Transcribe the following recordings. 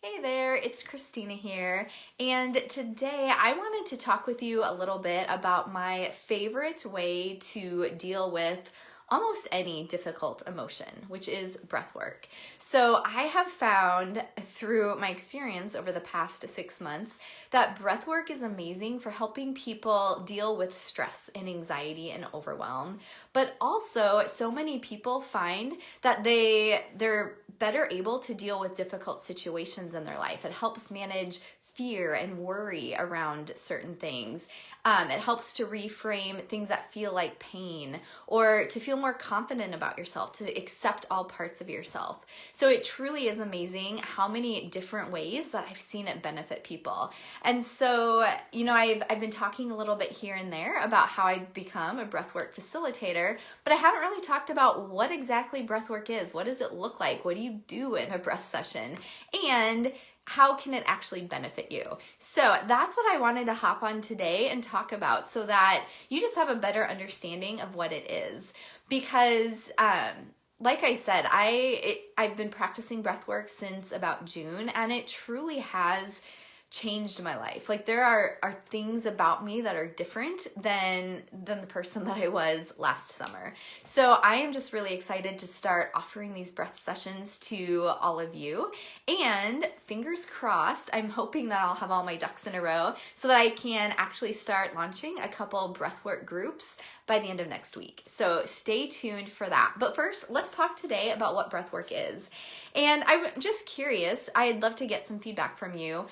Hey there, it's Christina here, and today I wanted to talk with you a little bit about my favorite way to deal with almost any difficult emotion, which is breath work. So I have found through my experience over the past 6 months that breath work is amazing for helping people deal with stress and anxiety and overwhelm. But also, so many people find that they're better able to deal with difficult situations in their life. It helps manage fear and worry around certain things. It helps to reframe things that feel like pain or to feel more confident about yourself, to accept all parts of yourself. So it truly is amazing how many different ways that I've seen it benefit people. And so, I've been talking a little bit here and there about how I've become a breathwork facilitator, but I haven't really talked about what exactly breathwork is. What does it look like? What do you do in a breath session? And how can it actually benefit you? So that's what I wanted to hop on today and talk about so that you just have a better understanding of what it is. Because like I said, I've been practicing breathwork since about June, and it truly has changed my life. Like there are things about me that are different than the person that I was last summer. So I am just really excited to start offering these breath sessions to all of you. And fingers crossed, I'm hoping that I'll have all my ducks in a row so that I can actually start launching a couple breathwork groups by the end of next week. So stay tuned for that. But first, let's talk today about what breathwork is. And I'm just curious, I'd love to get some feedback from you.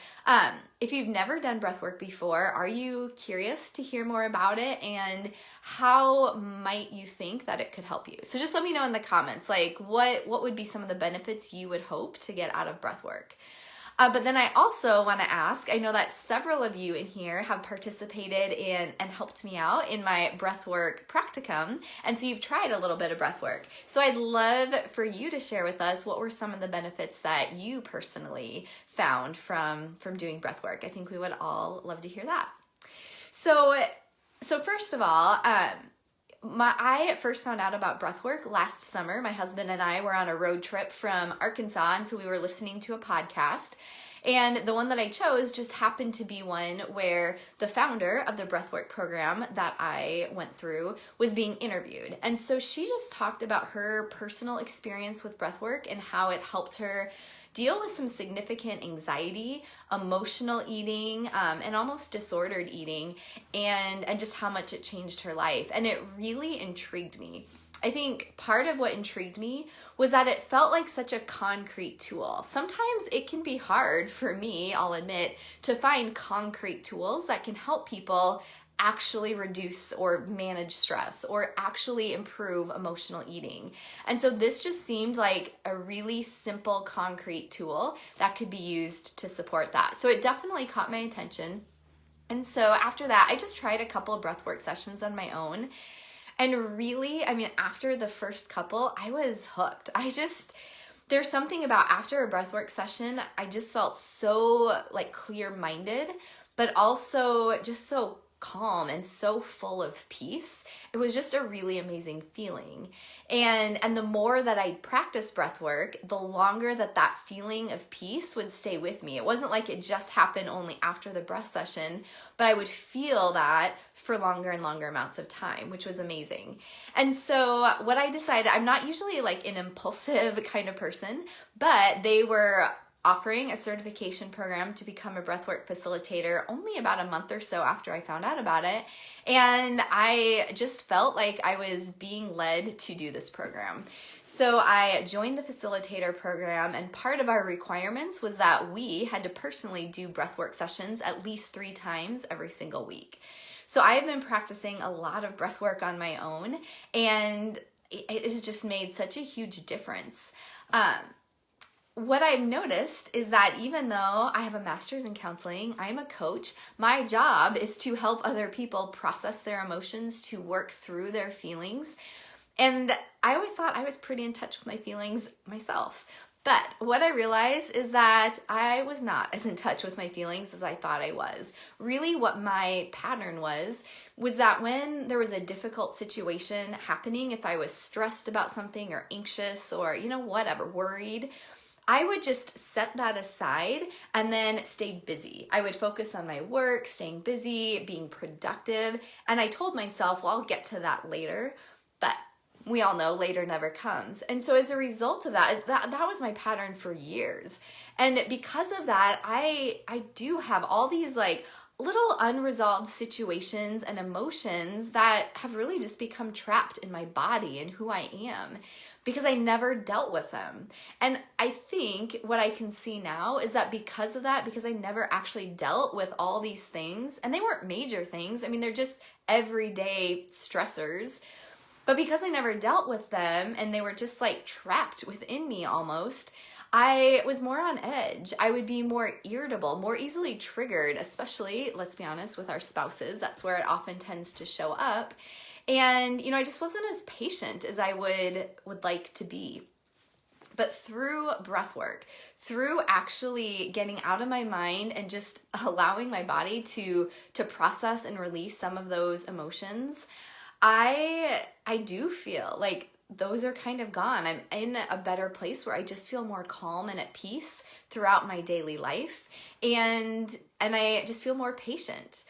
If you've never done breathwork before, are you curious to hear more about it? And how might you think that it could help you? So just let me know in the comments, like what would be some of the benefits you would hope to get out of breathwork? But then I also want to ask, I know that several of you in here have participated in and helped me out in my breathwork practicum, and so you've tried a little bit of breathwork. So I'd love for you to share with us what were some of the benefits that you personally found from doing breathwork. I think we would all love to hear that. So first of all, I first found out about breathwork last summer. My husband and I were on a road trip from Arkansas, and so we were listening to a podcast. And the one that I chose just happened to be one where the founder of the breathwork program that I went through was being interviewed. And so she just talked about her personal experience with breathwork and how it helped her deal with some significant anxiety, emotional eating, and almost disordered eating, and just how much it changed her life. And it really intrigued me. I think part of what intrigued me was that it felt like such a concrete tool. Sometimes it can be hard for me, I'll admit, to find concrete tools that can help people actually reduce or manage stress or actually improve emotional eating. And so this just seemed like a really simple, concrete tool that could be used to support that. So it definitely caught my attention. And so after that, I just tried a couple of breathwork sessions on my own. And really, after the first couple, I was hooked. There's something about after a breathwork session, I just felt so clear-minded, but also just so calm and so full of peace. It was just a really amazing feeling. And the more that I practiced breath work, the longer that feeling of peace would stay with me. It wasn't like it just happened only after the breath session, but I would feel that for longer and longer amounts of time, which was amazing. And so what I decided, I'm not usually an impulsive kind of person, but they were offering a certification program to become a breathwork facilitator only about a month or so after I found out about it. And I just felt like I was being led to do this program. So I joined the facilitator program, and part of our requirements was that we had to personally do breathwork sessions at least 3 times every single week. So I have been practicing a lot of breathwork on my own, and it has just made such a huge difference. What I've noticed is that even though I have a master's in counseling, I'm a coach, my job is to help other people process their emotions, to work through their feelings. And I always thought I was pretty in touch with my feelings myself. But what I realized is that I was not as in touch with my feelings as I thought I was. Really what my pattern was that when there was a difficult situation happening, if I was stressed about something or anxious or, whatever, worried, I would just set that aside and then stay busy. I would focus on my work, staying busy, being productive. And I told myself, well, I'll get to that later. But we all know later never comes. And so as a result of that was my pattern for years. And because of that, I do have all these like little unresolved situations and emotions that have really just become trapped in my body and who I am because I never dealt with them. And I think what I can see now is that because of that, because I never actually dealt with all these things, and they weren't major things, I mean, they're just everyday stressors, but because I never dealt with them and they were just like trapped within me almost, I was more on edge. I would be more irritable, more easily triggered, especially, let's be honest, with our spouses. That's where it often tends to show up. And, I just wasn't as patient as I would like to be. But through breath work, through actually getting out of my mind and just allowing my body to process and release some of those emotions, I do feel like those are kind of gone. I'm in a better place where I just feel more calm and at peace throughout my daily life. And I just feel more patient.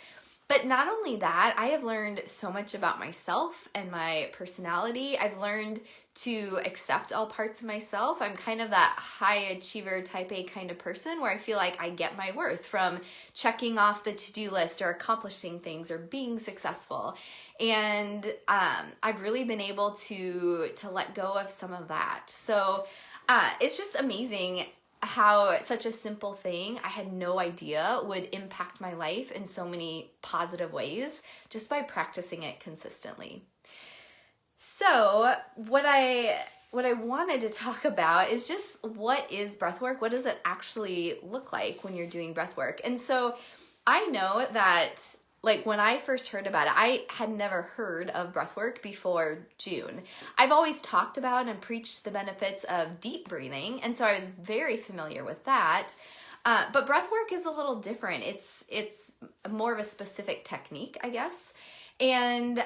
But not only that, I have learned so much about myself and my personality. I've learned to accept all parts of myself. I'm kind of that high achiever type A kind of person where I feel like I get my worth from checking off the to-do list or accomplishing things or being successful. And I've really been able to let go of some of that. So it's just amazing how such a simple thing I had no idea would impact my life in so many positive ways just by practicing it consistently. So what I wanted to talk about is just what is breathwork? What does it actually look like when you're doing breathwork? And so I know that like when I first heard about it, I had never heard of breathwork before June. I've always talked about and preached the benefits of deep breathing, and so I was very familiar with that. But breathwork is a little different. It's more of a specific technique, I guess. And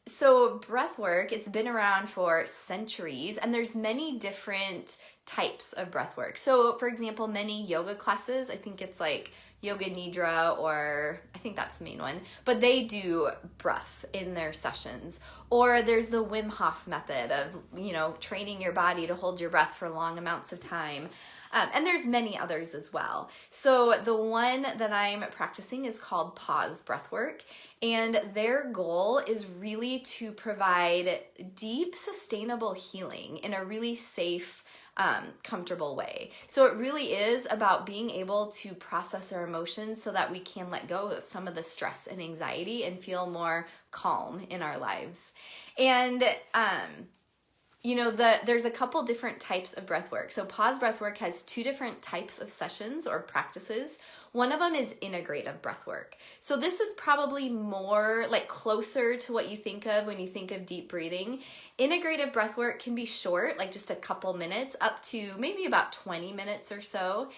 so breathwork, it's been around for centuries, and there's many different types of breathwork. So for example, many yoga classes, I think it's like Yoga Nidra, or I think that's the main one, but they do breath in their sessions. Or there's the Wim Hof method of, training your body to hold your breath for long amounts of time. And there's many others as well. So the one that I'm practicing is called pause breathwork. And their goal is really to provide deep, sustainable healing in a really safe, comfortable way. So it really is about being able to process our emotions so that we can let go of some of the stress and anxiety and feel more calm in our lives. And there's a couple different types of breath work. So pause breath work has two different types of sessions or practices. One of them is integrative breath work. So this is probably more like closer to what you think of when you think of deep breathing. Integrative breath work can be short, like just a couple minutes, up to maybe about 20 minutes or so.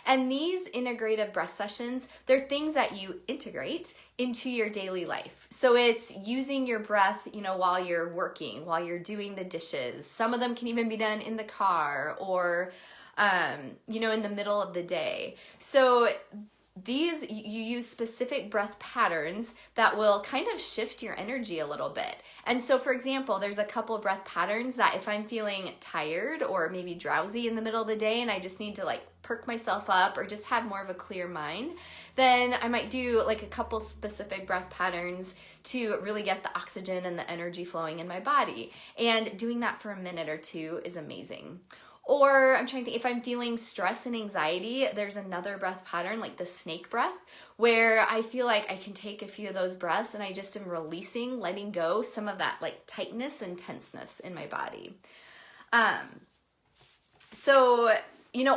And these integrative breath sessions, they're things that you integrate into your daily life. So it's using your breath, while you're working, while you're doing the dishes. Some of them can even be done in the car or, in the middle of the day. So you use specific breath patterns that will kind of shift your energy a little bit. And so, for example, there's a couple breath patterns that if I'm feeling tired or maybe drowsy in the middle of the day and I just need to like perk myself up or just have more of a clear mind, then I might do like a couple specific breath patterns to really get the oxygen and the energy flowing in my body. And doing that for a minute or two is amazing. Or I'm trying to think, if I'm feeling stress and anxiety, there's another breath pattern like the snake breath, where I feel like I can take a few of those breaths and I just am releasing, letting go some of that like tightness and tenseness in my body.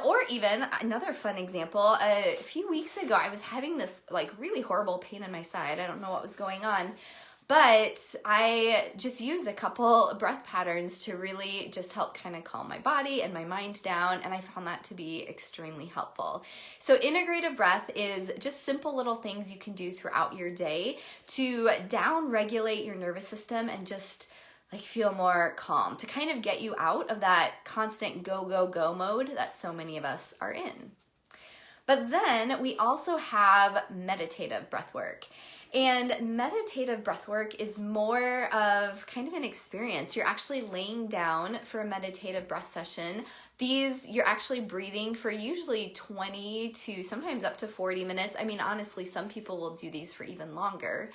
Or even another fun example, a few weeks ago, I was having this like really horrible pain in my side. I don't know what was going on. But I just used a couple breath patterns to really just help kind of calm my body and my mind down, and I found that to be extremely helpful. So integrative breath is just simple little things you can do throughout your day to down-regulate your nervous system and just like feel more calm, to kind of get you out of that constant go, go, go mode that so many of us are in. But then we also have meditative breath work. And meditative breath work is more of kind of an experience. You're actually laying down for a meditative breath session. You're actually breathing for usually 20 to sometimes up to 40 minutes. I mean, honestly, some people will do these for even longer.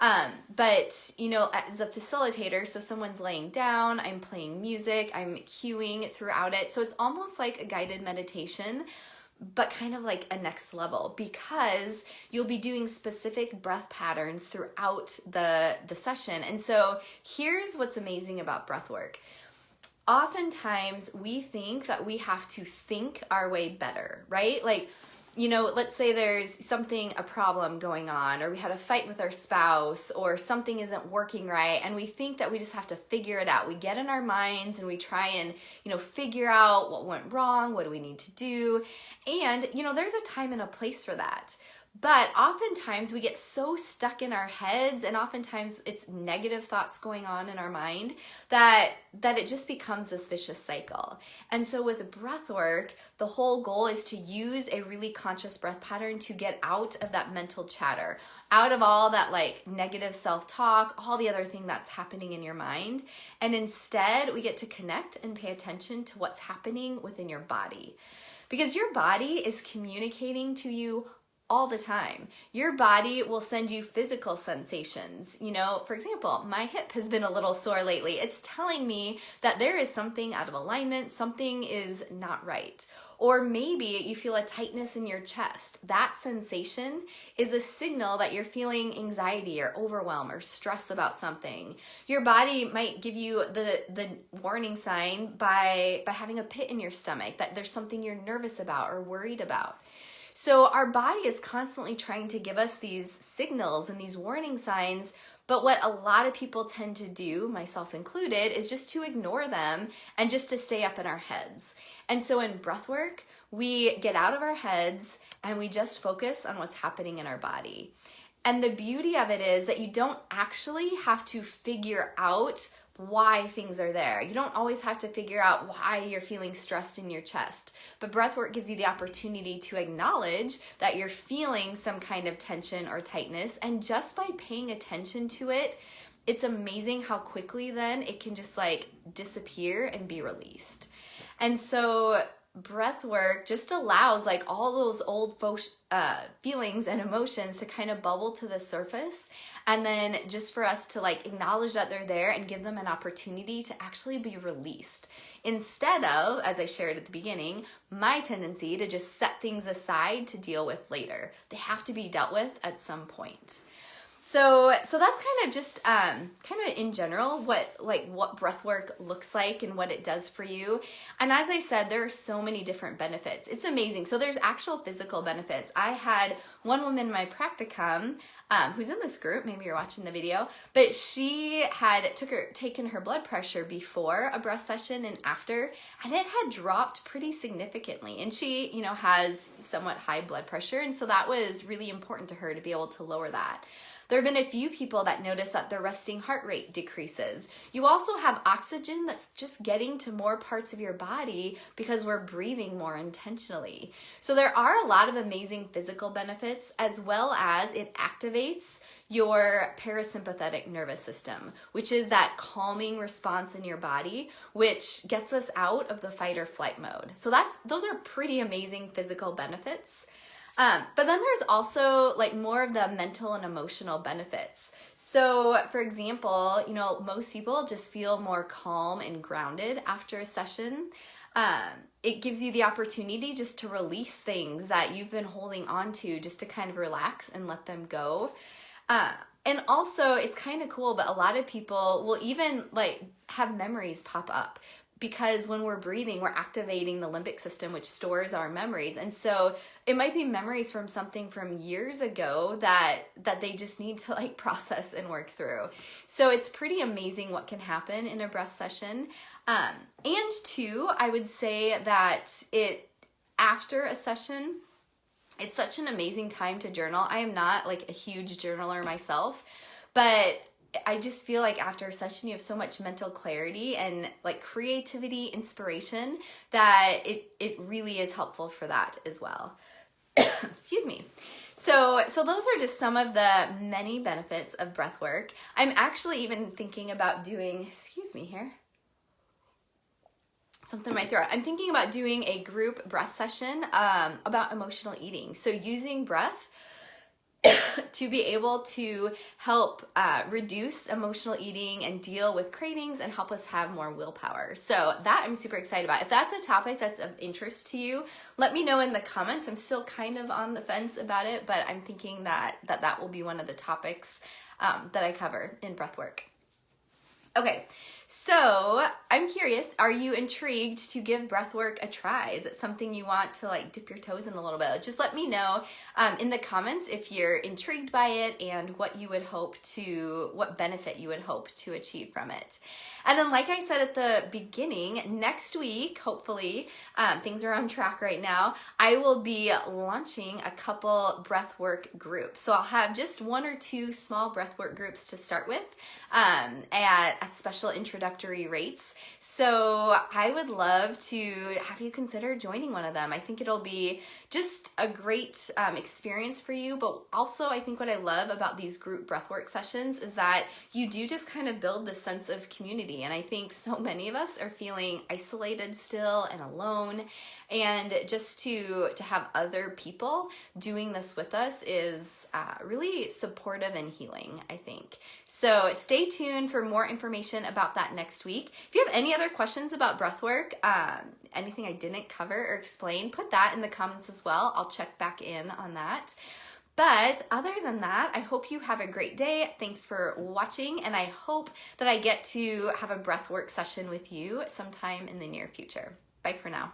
But as a facilitator, so someone's laying down, I'm playing music, I'm cueing throughout it. So it's almost like a guided meditation, but kind of like a next level, because you'll be doing specific breath patterns throughout the session. And so here's what's amazing about breath work. Oftentimes we think that we have to think our way better, right? Like, let's say there's a problem going on, or we had a fight with our spouse, or something isn't working right, and we think that we just have to figure it out. We get in our minds and we try and, figure out what went wrong, what do we need to do? And, there's a time and a place for that. But oftentimes we get so stuck in our heads, and oftentimes it's negative thoughts going on in our mind that it just becomes this vicious cycle. And so with breath work, the whole goal is to use a really conscious breath pattern to get out of that mental chatter, out of all that like negative self-talk, all the other thing that's happening in your mind. And instead we get to connect and pay attention to what's happening within your body. Because your body is communicating to you all the time. Your body will send you physical sensations. For example, my hip has been a little sore lately. It's telling me that there is something out of alignment, something is not right. Or maybe you feel a tightness in your chest. That sensation is a signal that you're feeling anxiety or overwhelm or stress about something. Your body might give you the warning sign by having a pit in your stomach, that there's something you're nervous about or worried about. So our body is constantly trying to give us these signals and these warning signs, but what a lot of people tend to do, myself included, is just to ignore them and just to stay up in our heads. And so in breath work, we get out of our heads and we just focus on what's happening in our body. And the beauty of it is that you don't actually have to figure out why things are there. You don't always have to figure out why you're feeling stressed in your chest. But breathwork gives you the opportunity to acknowledge that you're feeling some kind of tension or tightness. And just by paying attention to it, it's amazing how quickly then it can just like disappear and be released. And so breath work just allows like all those old feelings and emotions to kind of bubble to the surface, and then just for us to like acknowledge that they're there and give them an opportunity to actually be released, instead of, as I shared at the beginning, my tendency to just set things aside to deal with later. They have to be dealt with at some point. So that's kind of just kind of in general what breath work looks like and what it does for you. And as I said, there are so many different benefits. It's amazing. So there's actual physical benefits. I had one woman in my practicum who's in this group, maybe you're watching the video, but she had taken her blood pressure before a breath session and after, and it had dropped pretty significantly. And she, has somewhat high blood pressure, and so that was really important to her to be able to lower that. There have been a few people that notice that their resting heart rate decreases. You also have oxygen that's just getting to more parts of your body because we're breathing more intentionally. So there are a lot of amazing physical benefits, as well as it activates your parasympathetic nervous system, which is that calming response in your body, which gets us out of the fight or flight mode. So those are pretty amazing physical benefits. But then there's also like more of the mental and emotional benefits. So for example, most people just feel more calm and grounded after a session. It gives you the opportunity just to release things that you've been holding on to, just to kind of relax and let them go. And also it's kind of cool, but a lot of people will even like have memories pop up, because when we're breathing, we're activating the limbic system, which stores our memories. And so it might be memories from something from years ago that they just need to like process and work through. So it's pretty amazing what can happen in a breath session. And two, I would say that after a session, it's such an amazing time to journal. I am not like a huge journaler myself, but I just feel like after a session, you have so much mental clarity and like creativity, inspiration, that it really is helpful for that as well. Excuse me. So those are just some of the many benefits of breath work. I'm actually even thinking about doing, excuse me here, something in my throat. I'm thinking about doing a group breath session about emotional eating. So using breath to be able to help reduce emotional eating and deal with cravings and help us have more willpower. So that I'm super excited about. If that's a topic that's of interest to you, let me know in the comments. I'm still kind of on the fence about it, but I'm thinking that will be one of the topics that I cover in breathwork. Okay, so I'm curious, are you intrigued to give breathwork a try? Is it something you want to like dip your toes in a little bit? Just let me know in the comments if you're intrigued by it and what benefit you would hope to achieve from it. And then like I said at the beginning, next week, hopefully, things are on track right now, I will be launching a couple breathwork groups. So I'll have just 1 or 2 small breathwork groups to start with at special introductory rates. So I would love to have you consider joining one of them. I think it'll be just a great experience for you, but also I think what I love about these group breathwork sessions is that you do just kind of build this sense of community. And I think so many of us are feeling isolated still and alone. And just to have other people doing this with us is really supportive and healing, I think. So stay tuned for more information about that next week. If you have any other questions about breathwork, anything I didn't cover or explain, put that in the comments as well. I'll check back in on that. But other than that, I hope you have a great day. Thanks for watching, and I hope that I get to have a breathwork session with you sometime in the near future. Bye for now.